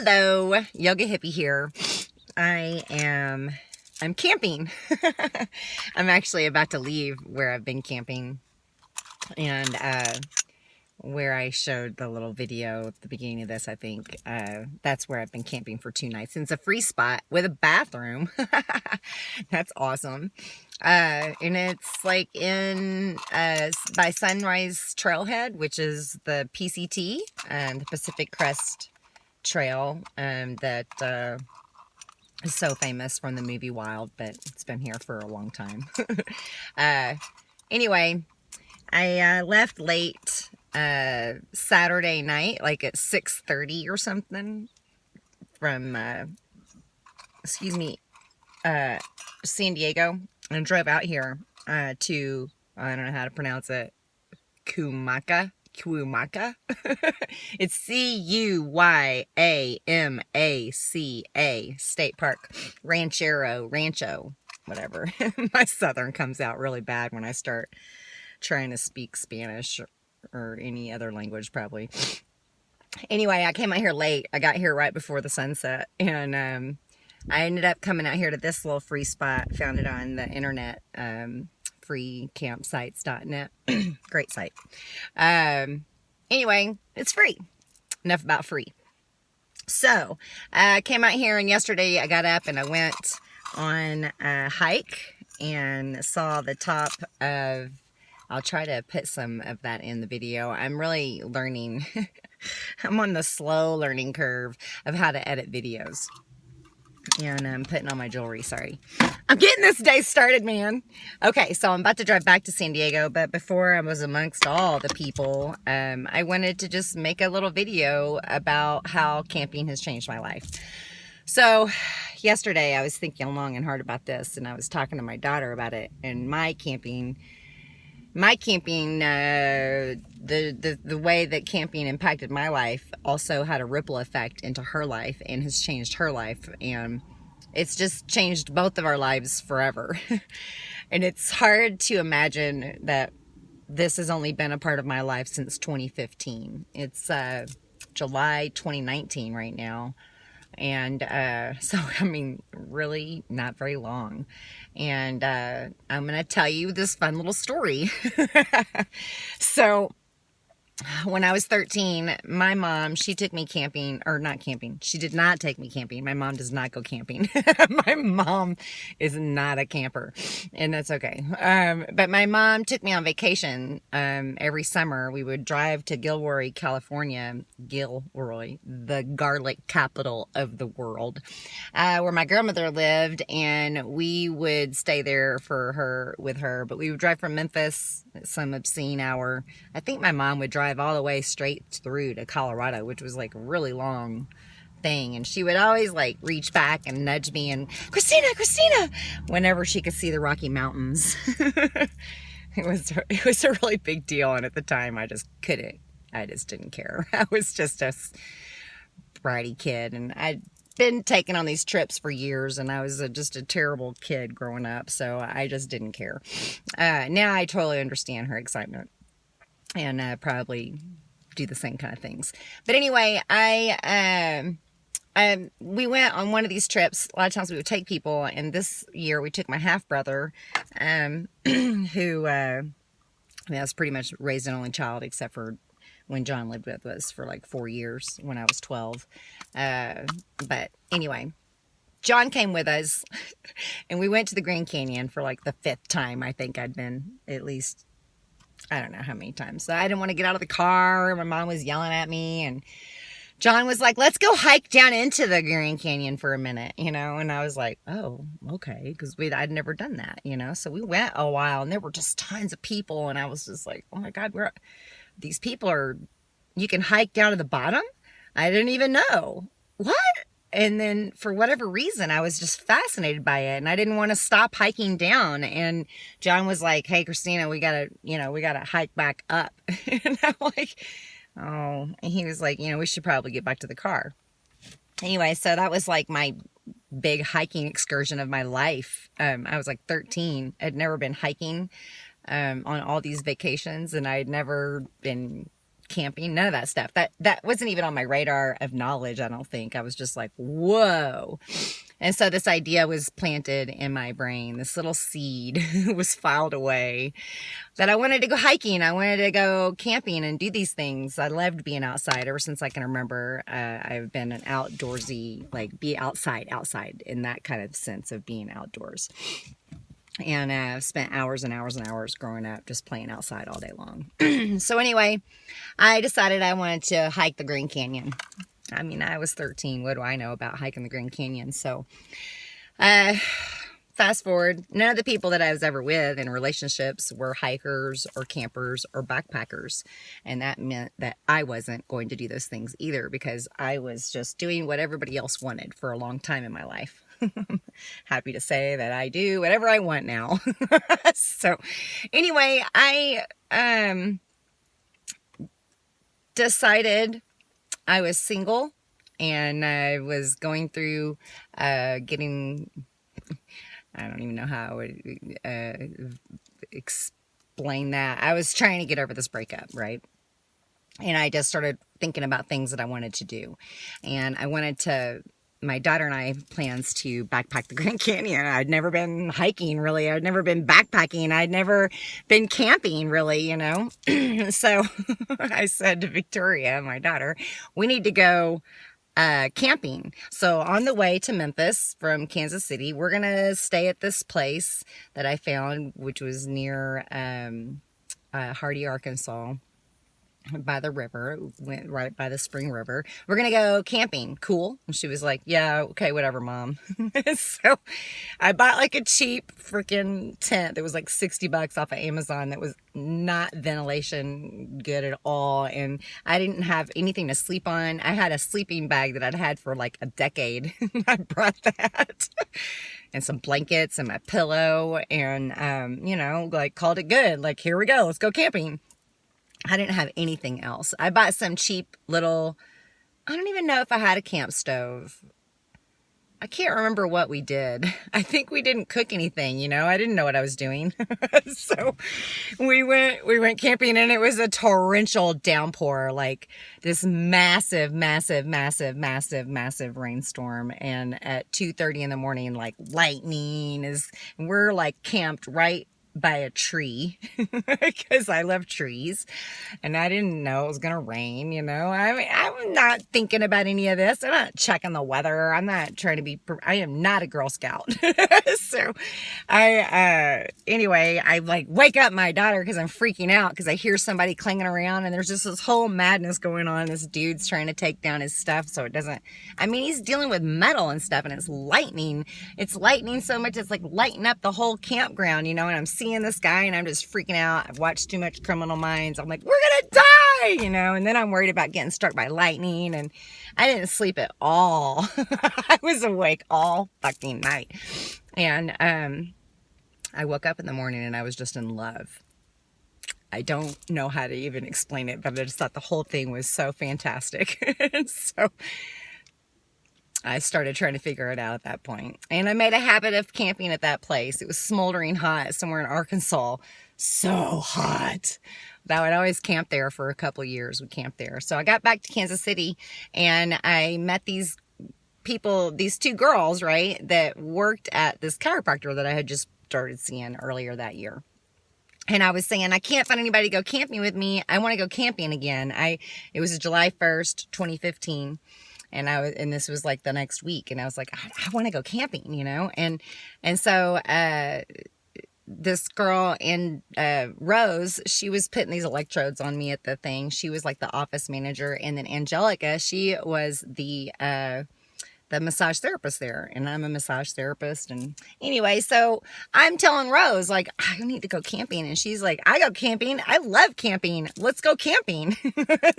Hello, Yoga Hippie here. I'm camping. I'm actually about to leave where I've been camping and where I showed the little video at the beginning of this. I think that's where I've been camping for 2 nights. And it's a free spot with a bathroom. That's awesome. And it's like in by Sunrise Trailhead, which is the PCT, the Pacific Crest Trail, that is so famous from the movie Wild, but it's been here for a long time. Anyway, I left late Saturday night, like at 6:30 or something, from San Diego, and drove out here to, I don't know how to pronounce it, Cuyamaca. It's Cuyamaca State Park. Rancho, whatever. My Southern comes out really bad when I start trying to speak Spanish or any other language, probably. Anyway, I came out here late. I got here right before the sunset, and I ended up coming out here to this little free spot. Found it on the internet, freecampsites.net. Great site. Anyway, it's free. Enough about free. So, I came out here, and yesterday I got up and I went on a hike and saw the top of, I'll try to put some of that in the video. I'm really learning. I'm on the slow learning curve of how to edit videos. And I'm putting on my jewelry, sorry. I'm getting this day started, man. Okay, so I'm about to drive back to San Diego, but before I was amongst all the people, I wanted to just make a little video about how camping has changed my life. So, yesterday I was thinking long and hard about this, and I was talking to my daughter about it, and my camping, the way that camping impacted my life also had a ripple effect into her life and has changed her life, and it's just changed both of our lives forever. And it's hard to imagine that this has only been a part of my life since 2015. It's July 2019 right now. And so, I mean, really not very long. And I'm going to tell you this fun little story. So, when I was 13, my mom, she took me camping, or not camping. She did not take me camping. My mom does not go camping. My mom is not a camper, and that's okay. But my mom took me on vacation every summer. We would drive to Gilroy, California, the garlic capital of the world, where my grandmother lived, and we would stay there with her. But we would drive from Memphis, some obscene hour. I think my mom would drive all the way straight through to Colorado, which was like a really long thing, and she would always like reach back and nudge me and Kristina, whenever she could see the Rocky Mountains. It was a really big deal, and at the time I just didn't care. I was just a bratty kid, and I'd been taken on these trips for years, and I was just a terrible kid growing up, so I just didn't care. Now I totally understand her excitement, and probably do the same kind of things. But anyway, we went on one of these trips. A lot of times we would take people, and this year we took my half-brother, who I was pretty much raised an only child, except for when John lived with us for like 4 years when I was 12. But anyway, John came with us, and we went to the Grand Canyon for like the 5th time. I think I'd been at least, I don't know how many times. So I didn't want to get out of the car. My mom was yelling at me, and John was like, let's go hike down into the Grand Canyon for a minute, and I was like, oh, okay, because I'd never done that, so we went a while, and there were just tons of people, and I was just like, oh my God, these people you can hike down to the bottom? I didn't even know. What? And then for whatever reason, I was just fascinated by it, and I didn't want to stop hiking down. And John was like, hey, Kristina, we gotta hike back up. And I'm like, oh, and he was like, we should probably get back to the car. Anyway, so that was like my big hiking excursion of my life. I was like 13. I'd never been hiking on all these vacations, and I'd never been camping, none of that stuff. That wasn't even on my radar of knowledge, I don't think. I was just like, whoa. And so this idea was planted in my brain. This little seed was filed away that I wanted to go hiking. I wanted to go camping and do these things. I loved being outside ever since I can remember. I've been an outdoorsy, like be outside in that kind of sense of being outdoors. And I've spent hours and hours and hours growing up just playing outside all day long. So anyway, I decided I wanted to hike the Grand Canyon. I mean, I was 13. What do I know about hiking the Grand Canyon? So, fast forward, none of the people that I was ever with in relationships were hikers or campers or backpackers. And that meant that I wasn't going to do those things either, because I was just doing what everybody else wanted for a long time in my life. Happy to say that I do whatever I want now. So anyway, I decided I was single, and I was going through getting, I don't even know how I would explain that. I was trying to get over this breakup, right? And I just started thinking about things that I wanted to do. And I wanted to, my daughter and I have plans to backpack the Grand Canyon. I'd never been hiking, really. I'd never been backpacking. I'd never been camping, really, you know. So I said to Victoria, my daughter, we need to go camping. So on the way to Memphis from Kansas City, we're going to stay at this place that I found, which was near Hardy, Arkansas, by the river, went right by the Spring River. We're gonna go camping. Cool. And she was like, yeah, okay, whatever, Mom. So I bought like a cheap freaking tent that was like $60 off of Amazon that was not ventilation good at all. And I didn't have anything to sleep on. I had a sleeping bag that I'd had for like a decade. I brought that. And some blankets and my pillow, and you know, like called it good. Like, here we go, let's go camping. I didn't have anything else. I bought some cheap little, I don't even know if I had a camp stove. I can't remember what we did. I think we didn't cook anything, you know. I didn't know what I was doing. So we went camping, and it was a torrential downpour, like this massive rainstorm. And at 2:30 in the morning, like lightning is, we're like camped right by a tree because I love trees, and I didn't know it was gonna rain, you know. I mean, I'm not thinking about any of this. I'm not checking the weather. I'm not trying to be, I am not a Girl Scout. So anyway, I like wake up my daughter because I'm freaking out because I hear somebody clanging around, and there's just this whole madness going on. This dude's trying to take down his stuff so it doesn't, I mean, he's dealing with metal and stuff, and it's lightning so much it's like lighting up the whole campground, you know. And I'm seeing this guy, and I'm just freaking out. I've watched too much Criminal Minds. I'm like, we're gonna die, you know. And then I'm worried about getting struck by lightning, and I didn't sleep at all. I was awake all fucking night. And I woke up in the morning, and I was just in love. I don't know how to even explain it, but I just thought the whole thing was so fantastic. And so I started trying to figure it out at that point. And I made a habit of camping at that place. It was smoldering hot somewhere in Arkansas. So hot. I would always camp there for a couple of years. We camped there. So I got back to Kansas City, and I met these people, these two girls, right, that worked at this chiropractor that I had just started seeing earlier that year. And I was saying, I can't find anybody to go camping with me. I want to go camping again. It was July 1st, 2015. And this was like the next week, and I was like, I want to go camping, you know? And so, this girl in, Rose, she was putting these electrodes on me at the thing. She was like the office manager. And then Angelica, she was the massage therapist there, and I'm a massage therapist. And anyway, so I'm telling Rose, like, I need to go camping, and she's like, I go camping, I love camping, let's go camping.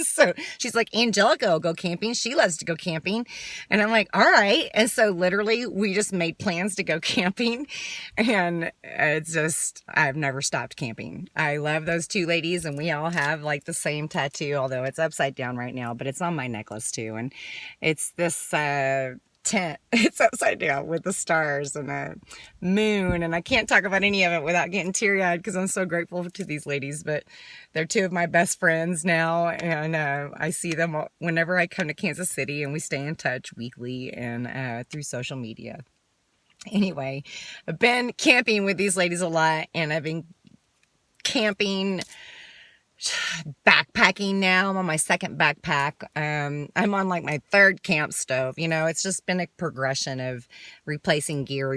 So she's like, Angelica will go camping, she loves to go camping. And I'm like, all right. And so literally we just made plans to go camping, and it's just, I've never stopped camping. I love those two ladies, and we all have like the same tattoo, although it's upside down right now, but it's on my necklace too. And it's this tent. It's upside down with the stars and a moon, and I can't talk about any of it without getting teary-eyed because I'm so grateful to these ladies. But they're two of my best friends now, and I see them whenever I come to Kansas City, and we stay in touch weekly and through social media. Anyway, I've been camping with these ladies a lot, and I've been camping, backpacking now. I'm on my second backpack. I'm on like my third camp stove. You know, it's just been a progression of replacing gear,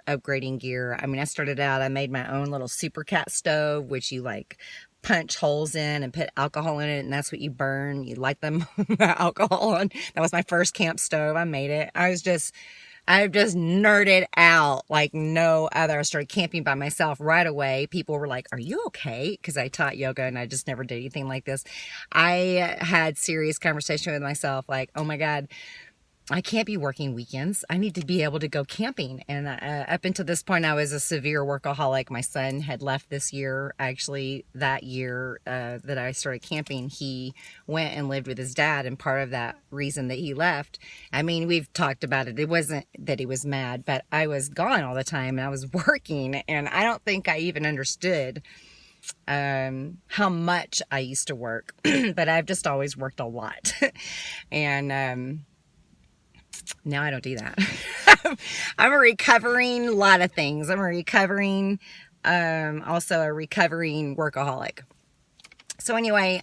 upgrading gear. I mean, I started out, I made my own little super cat stove, which you like punch holes in and put alcohol in it, and that's what you burn. You light them alcohol on. That was my first camp stove. I made it. I've just nerded out like no other. I started camping by myself right away. People were like, are you okay? Because I taught yoga and I just never did anything like this. I had serious conversation with myself like, oh my God, I can't be working weekends. I need to be able to go camping. And up until this point, I was a severe workaholic. My son had left this year. Actually, that year that I started camping, he went and lived with his dad. And part of that reason that he left, I mean, we've talked about it. It wasn't that he was mad, but I was gone all the time and I was working. And I don't think I even understood how much I used to work. But I've just always worked a lot. And now I don't do that. I'm a recovering lot of things. I'm a recovering, also a recovering workaholic. So anyway,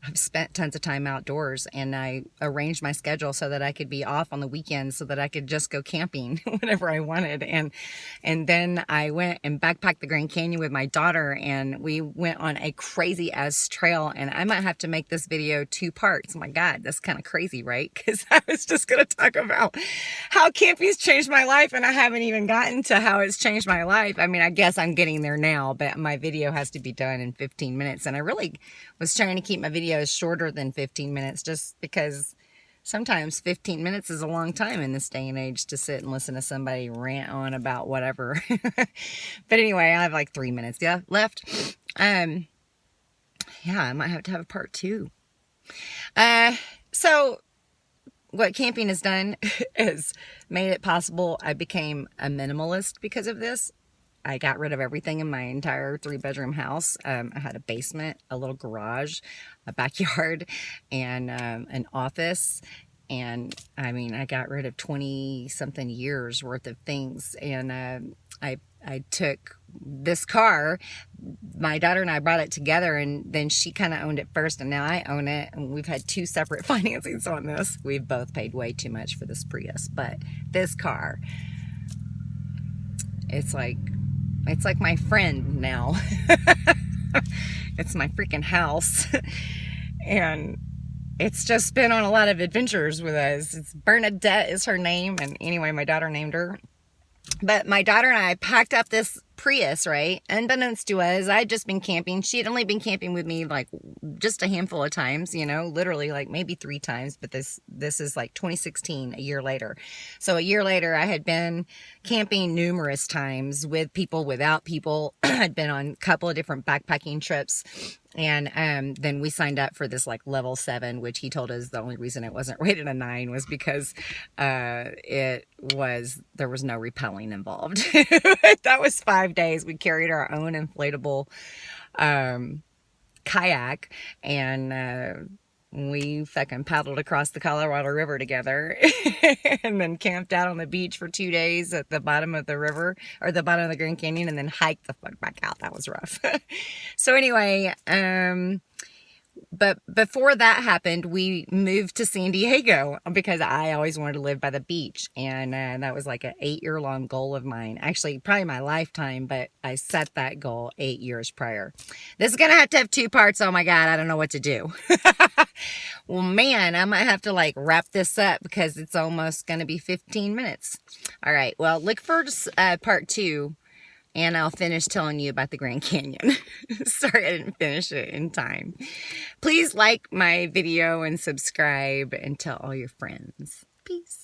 I've spent tons of time outdoors, and I arranged my schedule so that I could be off on the weekends so that I could just go camping whenever I wanted. And then I went and backpacked the Grand Canyon with my daughter, and we went on a crazy ass trail. And I might have to make this video 2 parts. Oh my God, that's kind of crazy, right? Because I was just going to talk about how camping's changed my life, and I haven't even gotten to how it's changed my life. I mean, I guess I'm getting there now, but my video has to be done in 15 minutes. And I really was trying to keep my videos shorter than 15 minutes just because sometimes 15 minutes is a long time in this day and age to sit and listen to somebody rant on about whatever. But anyway, I have like 3 minutes left. Yeah, I might have to have a part 2. So what camping has done is made it possible. I became a minimalist because of this. I got rid of everything in my entire 3-bedroom house. I had a basement, a little garage, a backyard, and an office. And I mean, I got rid of 20-something years worth of things. And I took this car. My daughter and I brought it together, and then she kind of owned it first, and now I own it. And we've had 2 separate financings on this. We've both paid way too much for this Prius, but this car, it's like my friend now. It's my freaking house. And it's just been on a lot of adventures with us. It's Bernadette is her name. And anyway, my daughter named her. But my daughter and I packed up this Prius, right? Unbeknownst to us, I'd just been camping. She had only been camping with me like just a handful of times, you know, literally like maybe 3 times. But this is like 2016, a year later. So a year later, I had been camping numerous times with people, without people. I'd been on a couple of different backpacking trips. And then we signed up for this like level 7, which he told us the only reason it wasn't rated a 9 was because there was no rappelling involved. That was 5 days. We carried our own inflatable kayak, and we fucking paddled across the Colorado River together and then camped out on the beach for 2 days at the bottom of the river, or the bottom of the Grand Canyon, and then hiked the fuck back out. That was rough. So anyway, but before that happened, we moved to San Diego because I always wanted to live by the beach. And that was like an 8-year-long goal of mine. Actually, probably my lifetime, but I set that goal 8 years prior. This is going to have 2 parts. Oh my God, I don't know what to do. Well, man, I might have to like wrap this up because it's almost going to be 15 minutes. All right. Well, look for part 2. And I'll finish telling you about the Grand Canyon. Sorry, I didn't finish it in time. Please like my video and subscribe and tell all your friends. Peace.